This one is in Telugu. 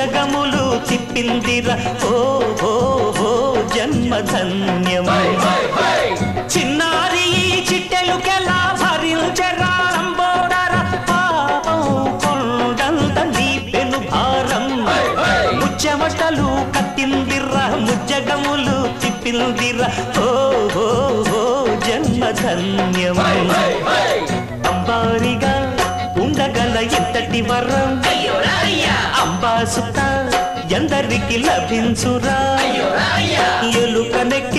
ముజ్జగములు తిప్పిందిరా ఓ ఓ ఓ జన్మధన్యం చిన్నారి చిట్టెలుకెలా భరించరా లంబోదర పాపం కొండంత నీ పెను భారం ముచ్చమటలు కట్టిందిరా ముజ్జగములు తిప్పిందిరా ఓ ఓ ఓ జన్మధన్యం అంబారిగా ఉండగల ఎంతటి వరం అంబాసుత ఎందరికి లభించురా ఎలుకనెక్కి